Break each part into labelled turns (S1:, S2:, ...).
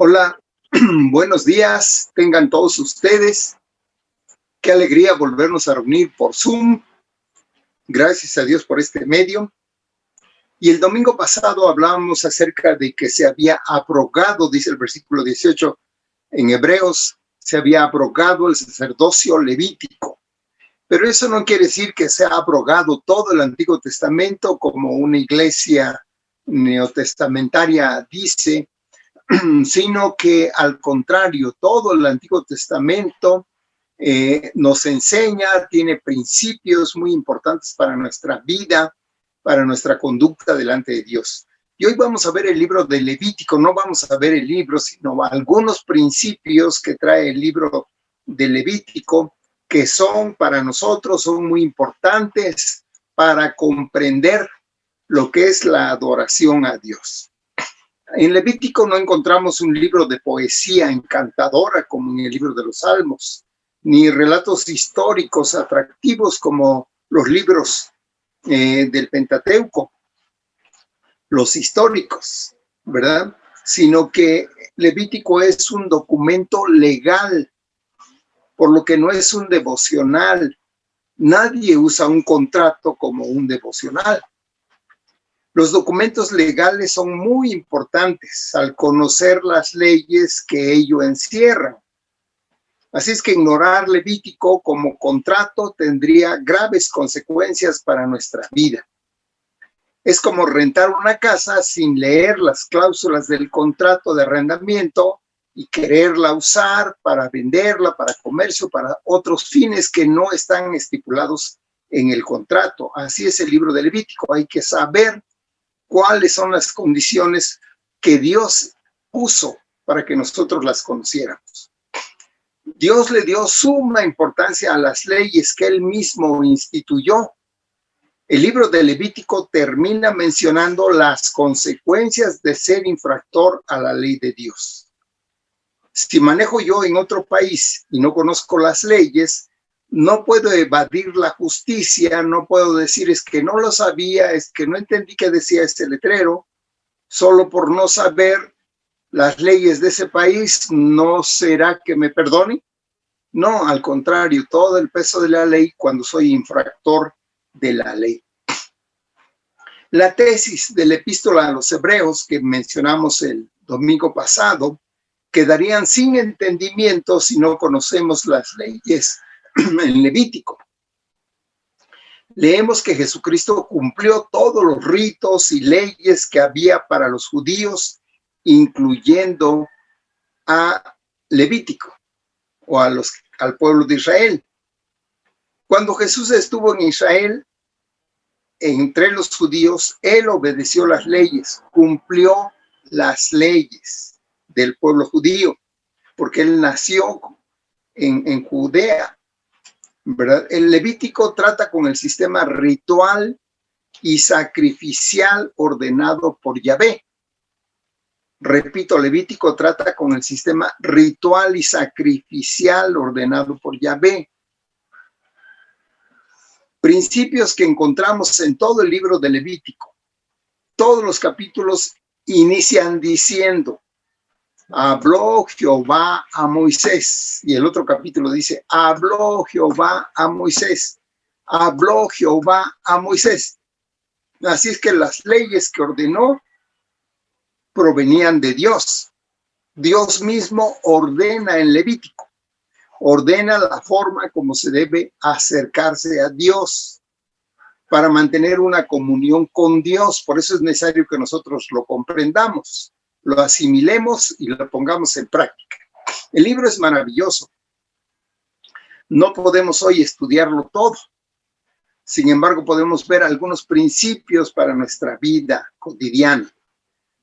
S1: Hola, buenos días, tengan todos ustedes. Qué alegría volvernos a reunir por Zoom. Gracias a Dios por este medio. Y el domingo pasado hablábamos acerca de que se había abrogado, dice el versículo 18 en Hebreos, se había abrogado el sacerdocio levítico. Pero eso no quiere decir que se ha abrogado todo el Antiguo Testamento, como una iglesia neotestamentaria dice, sino que al contrario, todo el Antiguo Testamento nos enseña, tiene principios muy importantes para nuestra vida, para nuestra conducta delante de Dios. Y hoy vamos a ver el libro de Levítico, no vamos a ver el libro, sino algunos principios que trae el libro de Levítico, que son para nosotros, son muy importantes para comprender lo que es la adoración a Dios. En Levítico no encontramos un libro de poesía encantadora como en el libro de los Salmos, ni relatos históricos atractivos como los libros del Pentateuco, los históricos, ¿verdad? Sino que Levítico es un documento legal, por lo que no es un devocional. Nadie usa un contrato como un devocional. Los documentos legales son muy importantes al conocer las leyes que ello encierran. Así es que ignorar Levítico como contrato tendría graves consecuencias para nuestra vida. Es como rentar una casa sin leer las cláusulas del contrato de arrendamiento y quererla usar para venderla, para comercio, para otros fines que no están estipulados en el contrato. Así es el libro de Levítico. Hay que saber cuáles son las condiciones que Dios puso para que nosotros las conociéramos. Dios le dio suma importancia a las leyes que él mismo instituyó. El libro de Levítico termina mencionando las consecuencias de ser infractor a la ley de Dios. Si manejo yo en otro país y no conozco las leyes, no puedo evadir la justicia, no puedo decir es que no lo sabía, es que no entendí qué decía este letrero, solo por no saber las leyes de ese país, ¿no será que me perdone? No, al contrario, todo el peso de la ley cuando soy infractor de la ley. La tesis de la epístola a los Hebreos que mencionamos el domingo pasado quedarían sin entendimiento si no conocemos las leyes en Levítico. Leemos que Jesucristo cumplió todos los ritos y leyes que había para los judíos, incluyendo a Levítico o al pueblo de Israel. Cuando Jesús estuvo en Israel, entre los judíos, él obedeció las leyes, cumplió las leyes del pueblo judío, porque él nació en Judea, ¿verdad? El Levítico trata con el sistema ritual y sacrificial ordenado por Yahvé. Repito, Levítico trata con el sistema ritual y sacrificial ordenado por Yahvé. Principios que encontramos en todo el libro de Levítico. Todos los capítulos inician diciendo, habló Jehová a Moisés. Y el otro capítulo dice, habló Jehová a Moisés. Habló Jehová a Moisés. Así es que las leyes que ordenó provenían de Dios. Dios mismo ordena en Levítico. Ordena la forma como se debe acercarse a Dios para mantener una comunión con Dios. Por eso es necesario que nosotros lo comprendamos, lo asimilemos y lo pongamos en práctica. El libro es maravilloso. No podemos hoy estudiarlo todo. Sin embargo, podemos ver algunos principios para nuestra vida cotidiana.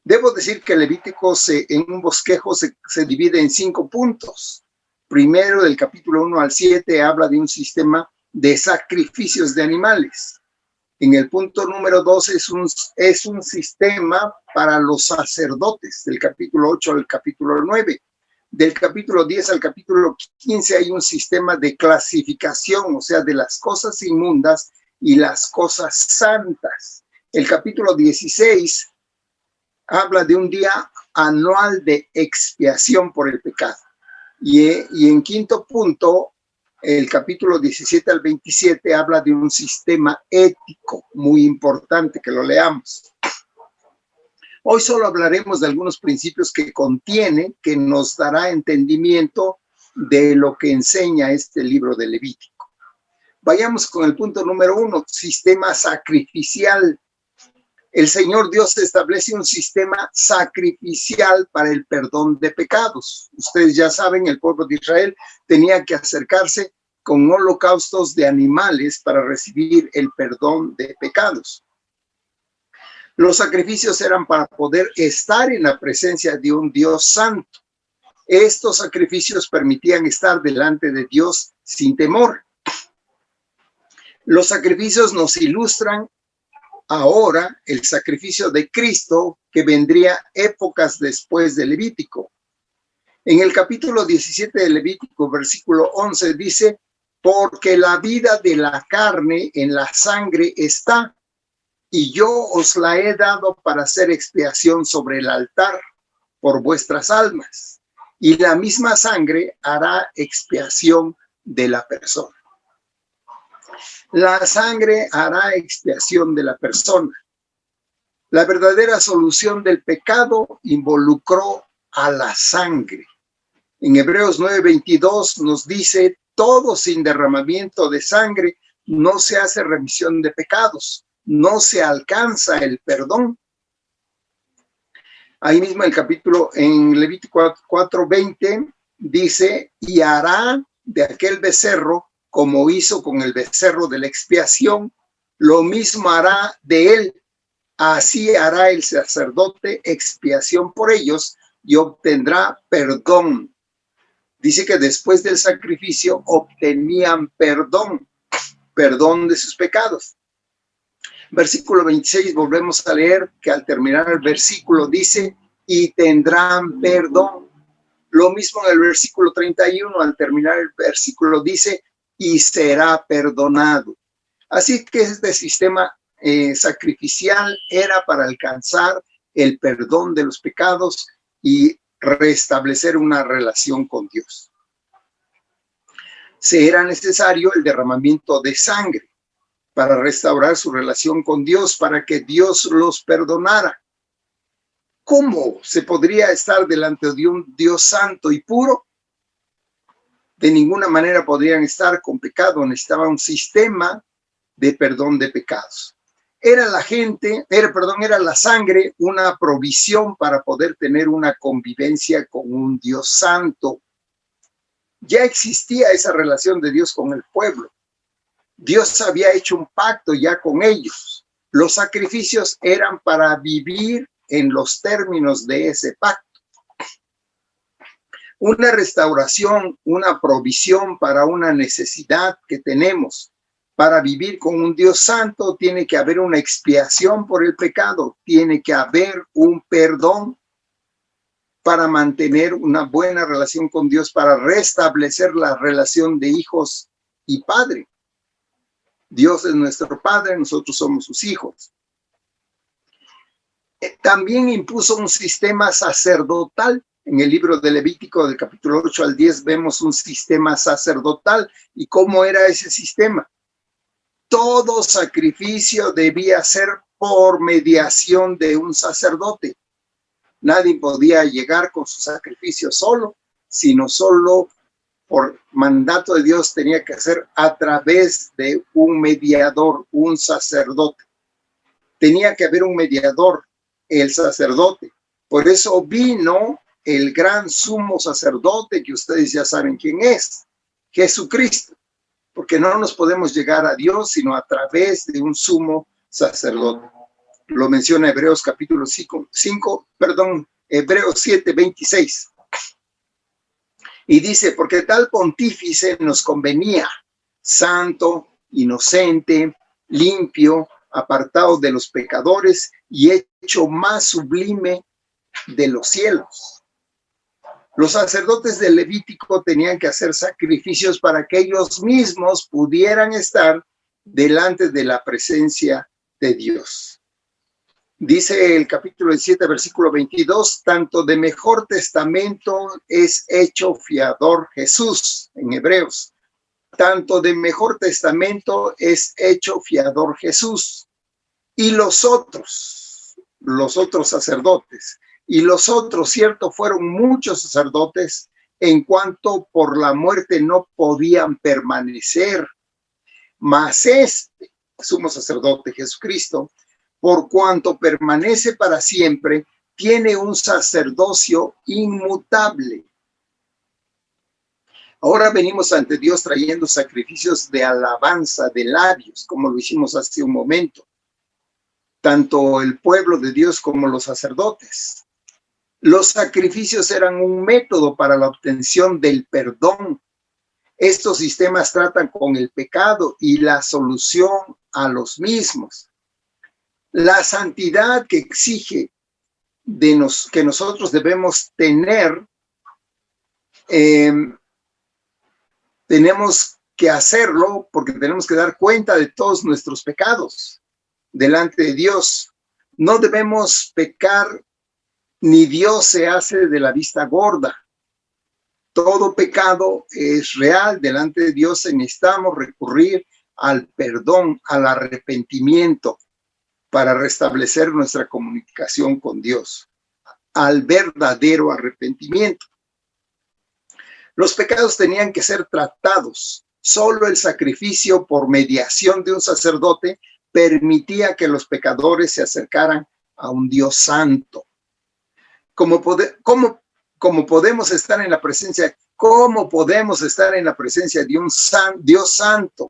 S1: Debo decir que Levítico en un bosquejo se divide en 5 puntos. Primero, del capítulo 1 al 7, habla de un sistema de sacrificios de animales. En el punto número 2 es un sistema para los sacerdotes, del capítulo 8 al capítulo 9. Del capítulo 10 al capítulo 15 hay un sistema de clasificación, o sea, de las cosas inmundas y las cosas santas. El capítulo 16 habla de un día anual de expiación por el pecado. Y en quinto punto, el capítulo 17 al 27 habla de un sistema ético muy importante, que lo leamos. Hoy solo hablaremos de algunos principios que contiene, que nos dará entendimiento de lo que enseña este libro de Levítico. Vayamos con el punto número 1, sistema sacrificial. El Señor Dios establece un sistema sacrificial para el perdón de pecados. Ustedes ya saben, el pueblo de Israel tenía que acercarse con holocaustos de animales para recibir el perdón de pecados. Los sacrificios eran para poder estar en la presencia de un Dios santo. Estos sacrificios permitían estar delante de Dios sin temor. Los sacrificios nos ilustran ahora el sacrificio de Cristo, que vendría épocas después de Levítico. En el capítulo 17 de Levítico, versículo 11, dice: porque la vida de la carne en la sangre está, y yo os la he dado para hacer expiación sobre el altar por vuestras almas, y la misma sangre hará expiación de la persona. La sangre hará expiación de la persona. La verdadera solución del pecado involucró a la sangre. En Hebreos 9:22 nos dice: todo sin derramamiento de sangre no se hace remisión de pecados, no se alcanza el perdón. Ahí mismo el capítulo en Levítico 4:20 dice: y hará de aquel becerro como hizo con el becerro de la expiación, lo mismo hará de él. Así hará el sacerdote expiación por ellos y obtendrá perdón. Dice que después del sacrificio obtenían perdón de sus pecados. Versículo 26, volvemos a leer que al terminar el versículo dice: y tendrán perdón. Lo mismo en el versículo 31, al terminar el versículo dice: y será perdonado. Así que este sistema sacrificial era para alcanzar el perdón de los pecados y restablecer una relación con Dios. Se era necesario el derramamiento de sangre para restaurar su relación con Dios, para que Dios los perdonara. ¿Cómo se podría estar delante de un Dios santo y puro? De ninguna manera podrían estar con pecado. Necesitaba un sistema de perdón de pecados. Era la sangre una provisión para poder tener una convivencia con un Dios santo. Ya existía esa relación de Dios con el pueblo. Dios había hecho un pacto ya con ellos. Los sacrificios eran para vivir en los términos de ese pacto. Una restauración, una provisión para una necesidad que tenemos. Para vivir con un Dios santo tiene que haber una expiación por el pecado, tiene que haber un perdón para mantener una buena relación con Dios, para restablecer la relación de hijos y padre. Dios es nuestro Padre, nosotros somos sus hijos. También impuso un sistema sacerdotal. En el libro de Levítico, del capítulo 8 al 10, vemos un sistema sacerdotal. ¿Y cómo era ese sistema? Todo sacrificio debía ser por mediación de un sacerdote. Nadie podía llegar con su sacrificio solo, sino solo por mandato de Dios tenía que ser a través de un mediador, un sacerdote. Tenía que haber un mediador, el sacerdote. Por eso vino el gran sumo sacerdote, que ustedes ya saben quién es, Jesucristo. Porque no nos podemos llegar a Dios sino a través de un sumo sacerdote. Lo menciona Hebreos capítulo 5, Hebreos 7:26. Y dice: porque tal pontífice nos convenía, santo, inocente, limpio, apartado de los pecadores y hecho más sublime de los cielos. Los sacerdotes del Levítico tenían que hacer sacrificios para que ellos mismos pudieran estar delante de la presencia de Dios. Dice el capítulo 17, versículo 22, tanto de mejor testamento es hecho fiador Jesús, en Hebreos. Tanto de mejor testamento es hecho fiador Jesús. Y los otros sacerdotes, y los otros, cierto, fueron muchos sacerdotes, en cuanto por la muerte no podían permanecer. Mas este sumo sacerdote, Jesucristo, por cuanto permanece para siempre, tiene un sacerdocio inmutable. Ahora venimos ante Dios trayendo sacrificios de alabanza, de labios, como lo hicimos hace un momento. Tanto el pueblo de Dios como los sacerdotes. Los sacrificios eran un método para la obtención del perdón. Estos sistemas tratan con el pecado y la solución a los mismos. La santidad que exige que nosotros debemos tener, tenemos que hacerlo porque tenemos que dar cuenta de todos nuestros pecados delante de Dios. No debemos pecar, ni Dios se hace de la vista gorda. Todo pecado es real delante de Dios y necesitamos recurrir al perdón, al arrepentimiento para restablecer nuestra comunicación con Dios, al verdadero arrepentimiento. Los pecados tenían que ser tratados. Solo el sacrificio por mediación de un sacerdote permitía que los pecadores se acercaran a un Dios santo. ¿Cómo podemos estar en la presencia? ¿Cómo podemos estar en la presencia de un Dios santo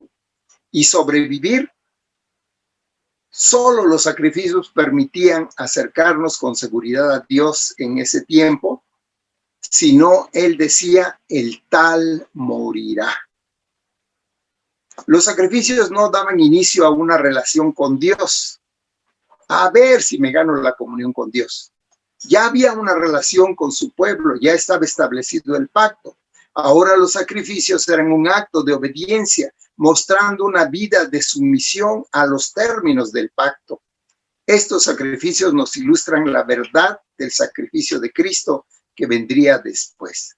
S1: y sobrevivir? Solo los sacrificios permitían acercarnos con seguridad a Dios en ese tiempo. Si no, Él decía, el tal morirá. Los sacrificios no daban inicio a una relación con Dios. A ver si me gano la comunión con Dios. Ya había una relación con su pueblo, ya estaba establecido el pacto. Ahora los sacrificios eran un acto de obediencia, mostrando una vida de sumisión a los términos del pacto. Estos sacrificios nos ilustran la verdad del sacrificio de Cristo que vendría después.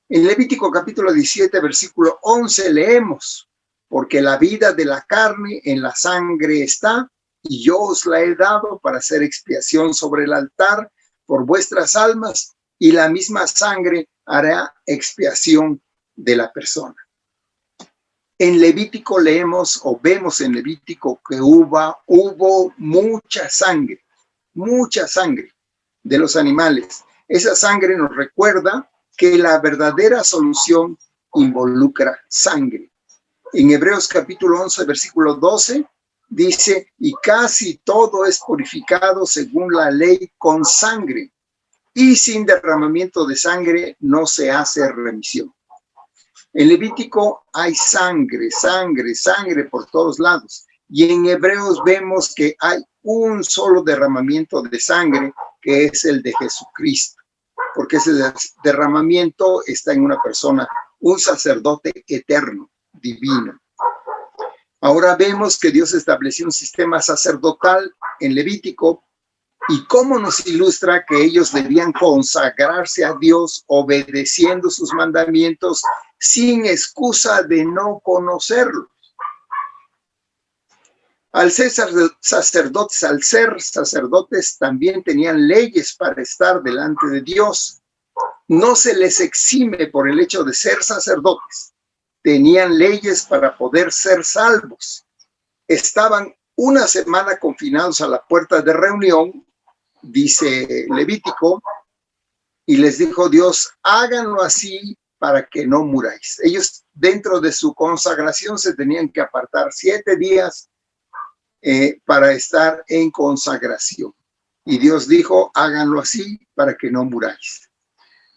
S1: En Levítico capítulo 17, versículo 11 leemos, porque la vida de la carne en la sangre está, y yo os la he dado para hacer expiación sobre el altar por vuestras almas, y la misma sangre hará expiación de la persona. En Levítico leemos o vemos en Levítico que hubo mucha sangre de los animales. Esa sangre nos recuerda que la verdadera solución involucra sangre. En Hebreos capítulo 11, versículo 12, dice, y casi todo es purificado según la ley con sangre, y sin derramamiento de sangre no se hace remisión. En Levítico hay sangre por todos lados. Y en Hebreos vemos que hay un solo derramamiento de sangre, que es el de Jesucristo. Porque ese derramamiento está en una persona, un sacerdote eterno, divino. Ahora vemos que Dios estableció un sistema sacerdotal en Levítico y cómo nos ilustra que ellos debían consagrarse a Dios obedeciendo sus mandamientos sin excusa de no conocerlos. Al ser sacerdotes también tenían leyes para estar delante de Dios. No se les exime por el hecho de ser sacerdotes. Tenían leyes para poder ser salvos. Estaban una semana confinados a la puerta de reunión, dice Levítico, y les dijo Dios, háganlo así para que no muráis. Ellos dentro de su consagración se tenían que apartar 7 días para estar en consagración. Y Dios dijo, háganlo así para que no muráis.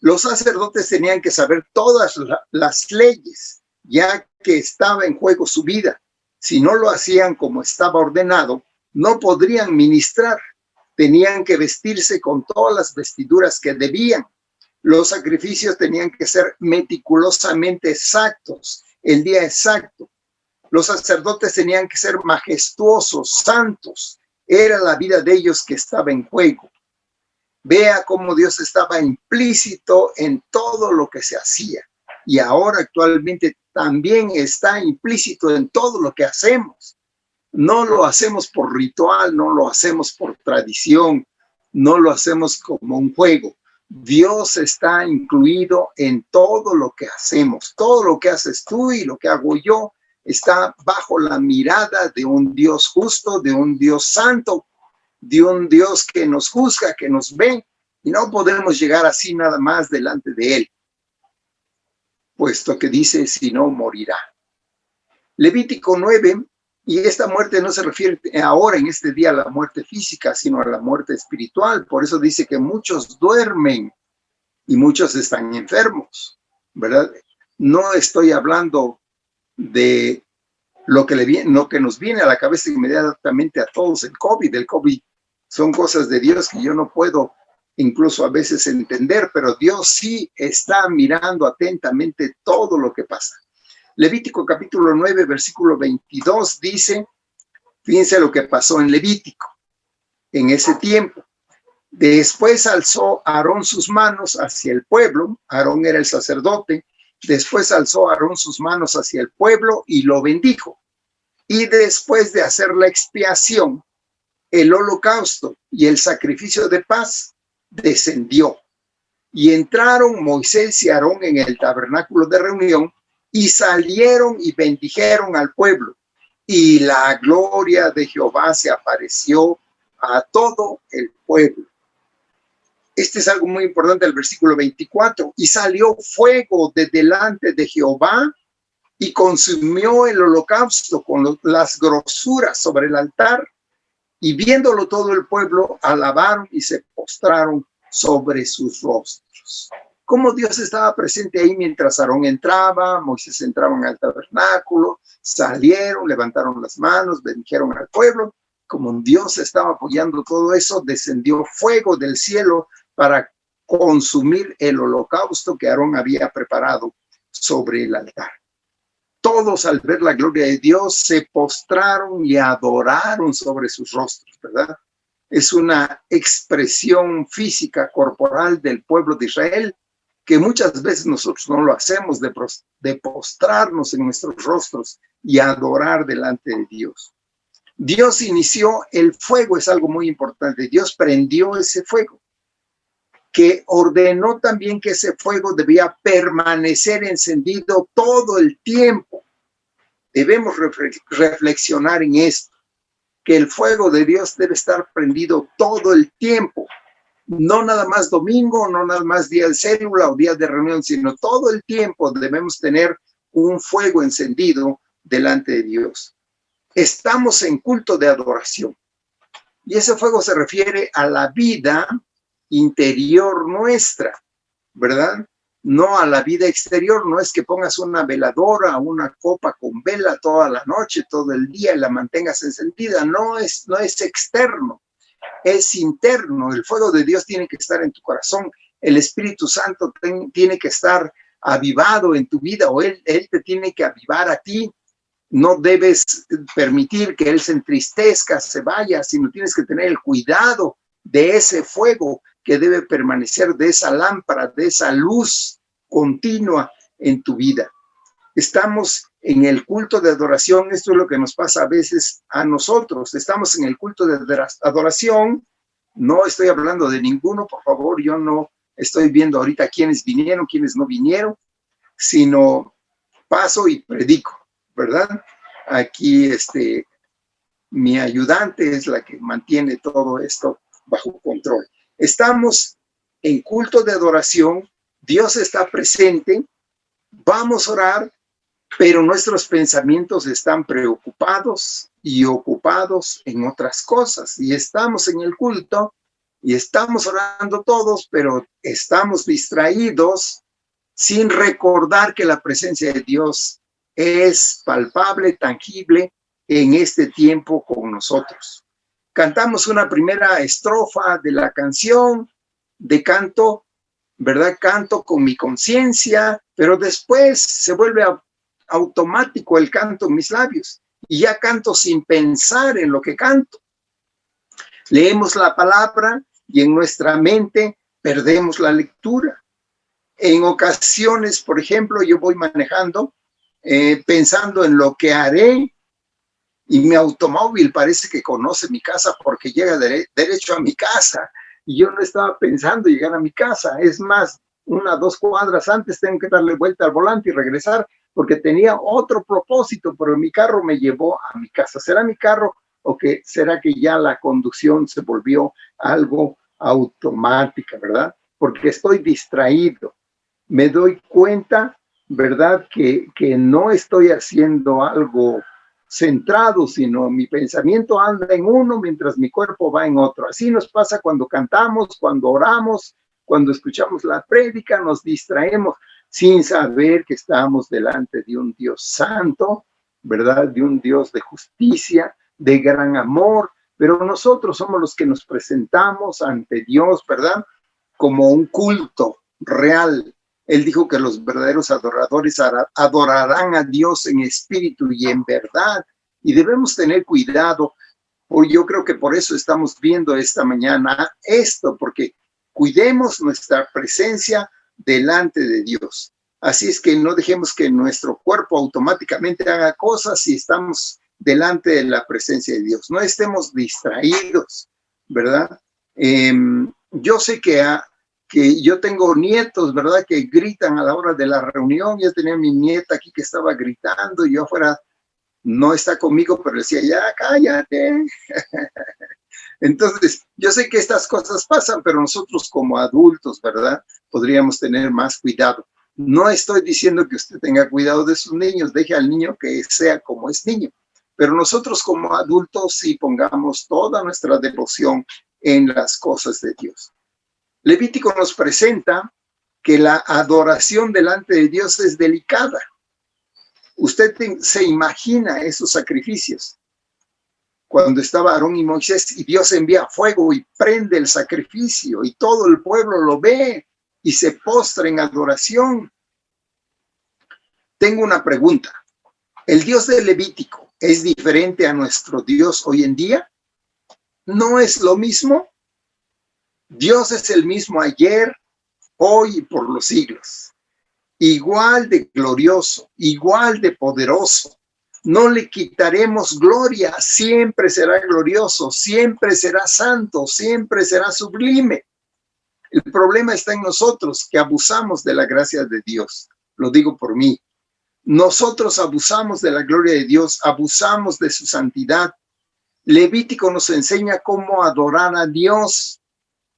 S1: Los sacerdotes tenían que saber todas las leyes, ya que estaba en juego su vida. Si no lo hacían como estaba ordenado, no podrían ministrar. Tenían que vestirse con todas las vestiduras que debían. Los sacrificios tenían que ser meticulosamente exactos, el día exacto. Los sacerdotes tenían que ser majestuosos, santos, Era la vida de ellos que estaba en juego. Vea cómo Dios estaba implícito en todo lo que se hacía. Y ahora actualmente también está implícito en todo lo que hacemos. No lo hacemos por ritual, no lo hacemos por tradición, no lo hacemos como un juego. Dios está incluido en todo lo que hacemos. Todo lo que haces tú y lo que hago yo está bajo la mirada de un Dios justo, de un Dios santo, de un Dios que nos juzga, que nos ve, y no podemos llegar así nada más delante de Él, puesto que dice, si no, morirá. Levítico 9, y esta muerte no se refiere ahora en este día a la muerte física, sino a la muerte espiritual. Por eso dice que muchos duermen y muchos están enfermos, ¿verdad? No estoy hablando de lo que nos viene a la cabeza inmediatamente a todos, el COVID. El COVID son cosas de Dios que yo no puedo incluso a veces entender, pero Dios sí está mirando atentamente todo lo que pasa. Levítico capítulo 9, versículo 22 dice, fíjense lo que pasó en Levítico en ese tiempo. Después alzó Aarón sus manos hacia el pueblo. Aarón era el sacerdote. Después alzó Aarón sus manos hacia el pueblo y lo bendijo. Y después de hacer la expiación, el holocausto y el sacrificio de paz descendió. Y entraron Moisés y Aarón en el tabernáculo de reunión y salieron y bendijeron al pueblo. Y la gloria de Jehová se apareció a todo el pueblo. Este es algo muy importante, el versículo 24. Y salió fuego de delante de Jehová y consumió el holocausto con las grosuras sobre el altar. Y viéndolo todo el pueblo, alabaron y se postraron sobre sus rostros. Cómo Dios estaba presente ahí mientras Aarón entraba, Moisés entraban al tabernáculo, salieron, levantaron las manos, bendijeron al pueblo. Como Dios estaba apoyando todo eso, descendió fuego del cielo para consumir el holocausto que Aarón había preparado sobre el altar. Todos al ver la gloria de Dios se postraron y adoraron sobre sus rostros, ¿verdad? Es una expresión física, corporal del pueblo de Israel, que muchas veces nosotros no lo hacemos, de postrarnos en nuestros rostros y adorar delante de Dios. Dios inició el fuego, es algo muy importante. Dios prendió ese fuego, que ordenó también que ese fuego debía permanecer encendido todo el tiempo. Debemos reflexionar en esto, que el fuego de Dios debe estar prendido todo el tiempo. No nada más domingo, no nada más día de célula o día de reunión, sino todo el tiempo debemos tener un fuego encendido delante de Dios. Estamos en culto de adoración. Y ese fuego se refiere a la vida interior nuestra, ¿verdad? No a la vida exterior. No es que pongas una veladora, una copa con vela toda la noche, todo el día y la mantengas encendida. No es externo, es interno. El fuego de Dios tiene que estar en tu corazón. El Espíritu Santo tiene que estar avivado en tu vida, o Él te tiene que avivar a ti. No debes permitir que Él se entristezca, se vaya, sino tienes que tener el cuidado de ese fuego que debe permanecer, de esa lámpara, de esa luz continua en tu vida. Estamos en el culto de adoración. Esto es lo que nos pasa a veces a nosotros. Estamos en el culto de adoración. No estoy hablando de ninguno, por favor. Yo no estoy viendo ahorita quiénes vinieron, quiénes no vinieron, sino paso y predico, ¿verdad? Aquí mi ayudante es la que mantiene todo esto bajo control. Estamos en culto de adoración. Dios está presente. Vamos a orar, pero nuestros pensamientos están preocupados y ocupados en otras cosas. Y estamos en el culto y estamos orando todos, pero estamos distraídos sin recordar que la presencia de Dios es palpable, tangible en este tiempo con nosotros. Cantamos una primera estrofa de la canción de canto, ¿verdad? Canto con mi conciencia, pero después se vuelve automático el canto en mis labios y ya canto sin pensar en lo que canto. Leemos la palabra y en nuestra mente perdemos la lectura. En ocasiones, por ejemplo, yo voy manejando pensando en lo que haré y mi automóvil parece que conoce mi casa porque llega derecho a mi casa y yo no estaba pensando llegar a mi casa. Es más, 1 o 2 cuadras antes tengo que darle vuelta al volante y regresar porque tenía otro propósito, pero mi carro me llevó a mi casa. ¿Será mi carro o que será que ya la conducción se volvió algo automática, verdad? Porque estoy distraído. Me doy cuenta, ¿verdad? Que no estoy haciendo algo centrado, sino mi pensamiento anda en uno mientras mi cuerpo va en otro. Así nos pasa cuando cantamos, cuando oramos, cuando escuchamos la prédica, nos distraemos sin saber que estamos delante de un Dios santo, ¿verdad? De un Dios de justicia, de gran amor, pero nosotros somos los que nos presentamos ante Dios, ¿verdad? Como un culto real. Él dijo que los verdaderos adoradores adorarán a Dios en espíritu y en verdad. Y debemos tener cuidado. Yo creo que por eso estamos viendo esta mañana esto, porque cuidemos nuestra presencia delante de Dios. Así es que no dejemos que nuestro cuerpo automáticamente haga cosas si estamos delante de la presencia de Dios. No estemos distraídos, ¿verdad? Yo sé que yo tengo nietos, ¿verdad? Que gritan a la hora de la reunión. Yo tenía mi nieta aquí que estaba gritando y yo afuera no está conmigo, pero decía, ya cállate. Entonces, yo sé que estas cosas pasan, pero nosotros como adultos, ¿verdad? Podríamos tener más cuidado. No estoy diciendo que usted tenga cuidado de sus niños, deje al niño que sea como es niño, pero nosotros como adultos sí pongamos toda nuestra devoción en las cosas de Dios. Levítico nos presenta que la adoración delante de Dios es delicada. Usted se imagina esos sacrificios. Cuando estaba Aarón y Moisés y Dios envía fuego y prende el sacrificio y todo el pueblo lo ve y se postra en adoración. Tengo una pregunta. ¿El Dios de Levítico es diferente a nuestro Dios hoy en día? ¿No es lo mismo? Dios es el mismo ayer, hoy y por los siglos. Igual de glorioso, igual de poderoso. No le quitaremos gloria, siempre será glorioso, siempre será santo, siempre será sublime. El problema está en nosotros, que abusamos de la gracia de Dios. Lo digo por mí. Nosotros abusamos de la gloria de Dios, abusamos de su santidad. Levítico nos enseña cómo adorar a Dios.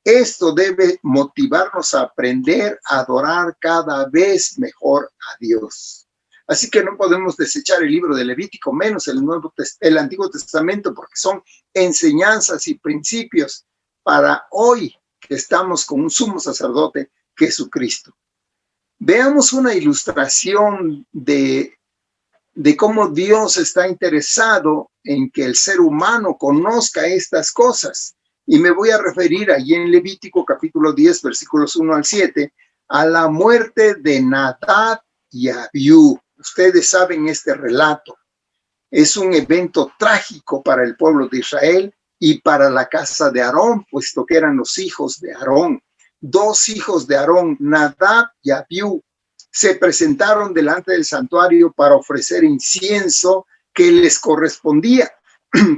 S1: Esto debe motivarnos a aprender a adorar cada vez mejor a Dios. Así que no podemos desechar el libro de Levítico, menos el Antiguo Testamento, porque son enseñanzas y principios para hoy que estamos con un sumo sacerdote, Jesucristo. Veamos una ilustración de cómo Dios está interesado en que el ser humano conozca estas cosas. Y me voy a referir allí en Levítico capítulo 10, versículos 1 al 7, a la muerte de Nadab y Abiú. Ustedes saben este relato. Es un evento trágico para el pueblo de Israel y para la casa de Aarón, puesto que eran los hijos de Aarón. 2 hijos de Aarón, Nadab y Abiú, se presentaron delante del santuario para ofrecer incienso que les correspondía,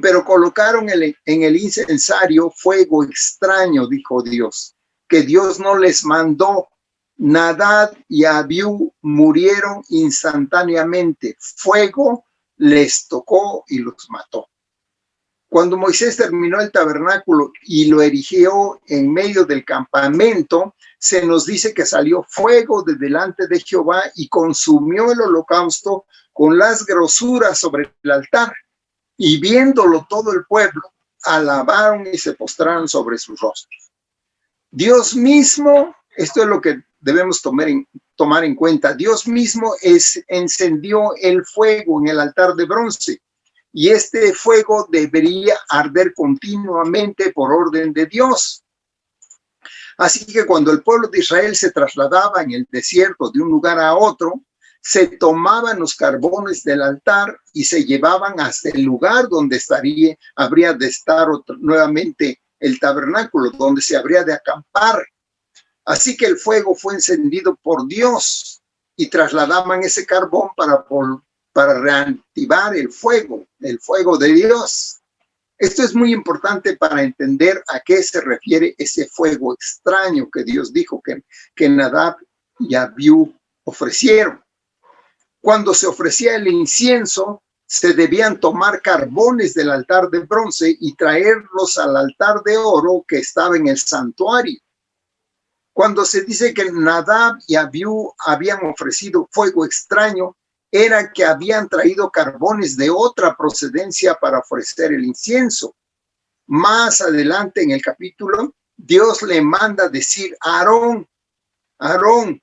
S1: pero colocaron en el incensario fuego extraño, dijo Dios, que Dios no les mandó. Nadab y Abiú murieron instantáneamente. Fuego les tocó y los mató. Cuando Moisés terminó el tabernáculo y lo erigió en medio del campamento, se nos dice que salió fuego de delante de Jehová y consumió el holocausto con las grosuras sobre el altar. Y viéndolo todo el pueblo, alabaron y se postraron sobre sus rostros. Dios mismo, esto es lo que debemos tomar en cuenta, Dios mismo encendió el fuego en el altar de bronce. Y este fuego debería arder continuamente por orden de Dios. Así que cuando el pueblo de Israel se trasladaba en el desierto de un lugar a otro, se tomaban los carbones del altar y se llevaban hasta el lugar donde habría de estar nuevamente el tabernáculo, donde se habría de acampar. Así que el fuego fue encendido por Dios y trasladaban ese carbón para reactivar el fuego de Dios. Esto es muy importante para entender a qué se refiere ese fuego extraño que Dios dijo que Nadab y Abiú ofrecieron. Cuando se ofrecía el incienso, se debían tomar carbones del altar de bronce y traerlos al altar de oro que estaba en el santuario. Cuando se dice que Nadab y Abiú habían ofrecido fuego extraño, era que habían traído carbones de otra procedencia para ofrecer el incienso. Más adelante en el capítulo, Dios le manda decir a Aarón,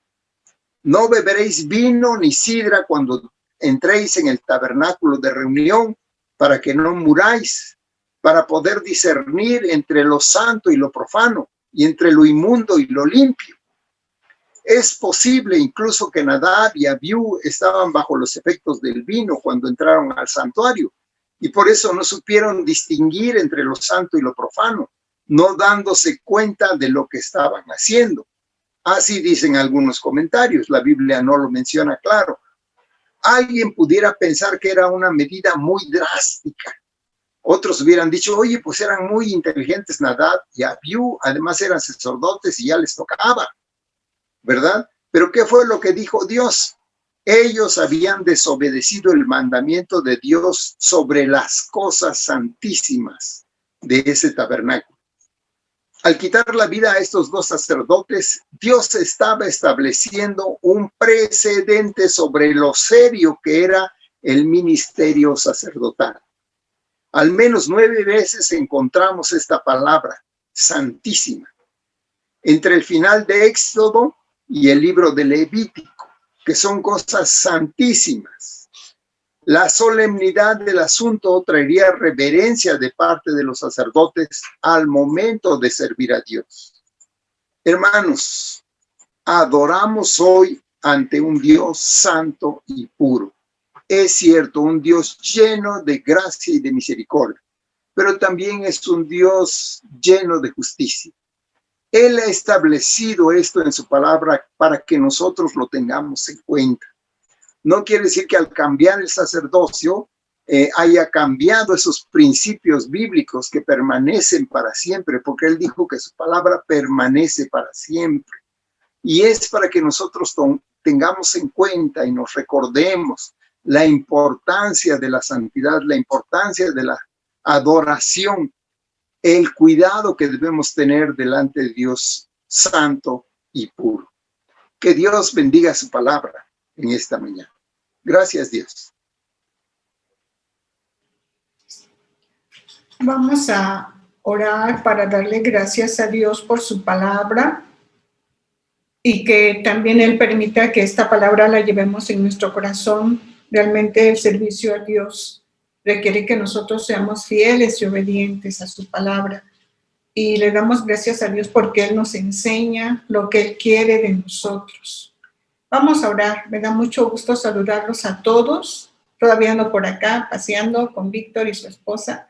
S1: no beberéis vino ni sidra cuando entréis en el tabernáculo de reunión, para que no muráis, para poder discernir entre lo santo y lo profano, y entre lo inmundo y lo limpio. Es posible incluso que Nadab y Abiú estaban bajo los efectos del vino cuando entraron al santuario, y por eso no supieron distinguir entre lo santo y lo profano, no dándose cuenta de lo que estaban haciendo. Así dicen algunos comentarios, la Biblia no lo menciona claro. Alguien pudiera pensar que era una medida muy drástica. Otros hubieran dicho, oye, pues eran muy inteligentes Nadab y Abiú, además eran sacerdotes y ya les tocaba, ¿verdad? Pero ¿qué fue lo que dijo Dios? Ellos habían desobedecido el mandamiento de Dios sobre las cosas santísimas de ese tabernáculo. Al quitar la vida a estos dos sacerdotes, Dios estaba estableciendo un precedente sobre lo serio que era el ministerio sacerdotal. Al menos 9 veces encontramos esta palabra, santísima, entre el final de Éxodo y el libro de Levítico, que son cosas santísimas. La solemnidad del asunto traería reverencia de parte de los sacerdotes al momento de servir a Dios. Hermanos, adoramos hoy ante un Dios santo y puro. Es cierto, un Dios lleno de gracia y de misericordia, pero también es un Dios lleno de justicia. Él ha establecido esto en su palabra para que nosotros lo tengamos en cuenta. No quiere decir que al cambiar el sacerdocio haya cambiado esos principios bíblicos que permanecen para siempre, porque Él dijo que su palabra permanece para siempre. Y es para que nosotros tengamos en cuenta y nos recordemos la importancia de la santidad, la importancia de la adoración, el cuidado que debemos tener delante de Dios santo y puro. Que Dios bendiga su palabra en esta mañana. Gracias, Dios.
S2: Vamos a orar para darle gracias a Dios por su palabra y que también Él permita que esta palabra la llevemos en nuestro corazón. Realmente el servicio a Dios requiere que nosotros seamos fieles y obedientes a su palabra. Y le damos gracias a Dios porque Él nos enseña lo que Él quiere de nosotros. Vamos a orar. Me da mucho gusto saludarlos a todos. Todavía ando por acá paseando con Víctor y su esposa.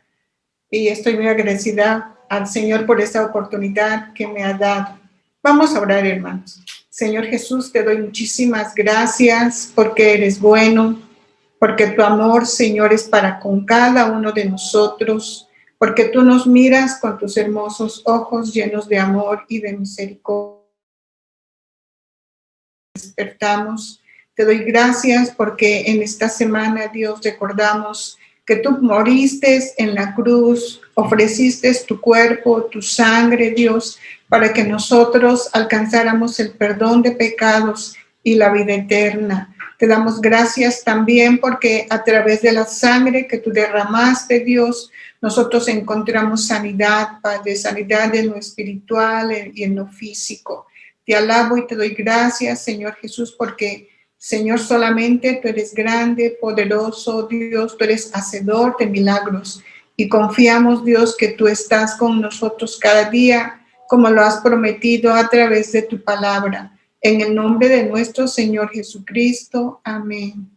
S2: Y estoy muy agradecida al Señor por esta oportunidad que me ha dado. Vamos a orar, hermanos. Señor Jesús, te doy muchísimas gracias porque eres bueno, porque tu amor, Señor, es para con cada uno de nosotros, porque tú nos miras con tus hermosos ojos llenos de amor y de misericordia. Despertamos. Te doy gracias porque en esta semana, Dios, recordamos que tú moriste en la cruz, ofreciste tu cuerpo, tu sangre, Dios, para que nosotros alcanzáramos el perdón de pecados y la vida eterna. Te damos gracias también porque a través de la sangre que tú derramaste, Dios, nosotros encontramos sanidad, Padre, sanidad en lo espiritual y en lo físico. Te alabo y te doy gracias, Señor Jesús, porque, Señor, solamente tú eres grande, poderoso, Dios, tú eres hacedor de milagros. Y confiamos, Dios, que tú estás con nosotros cada día, como lo has prometido a través de tu palabra. En el nombre de nuestro Señor Jesucristo. Amén.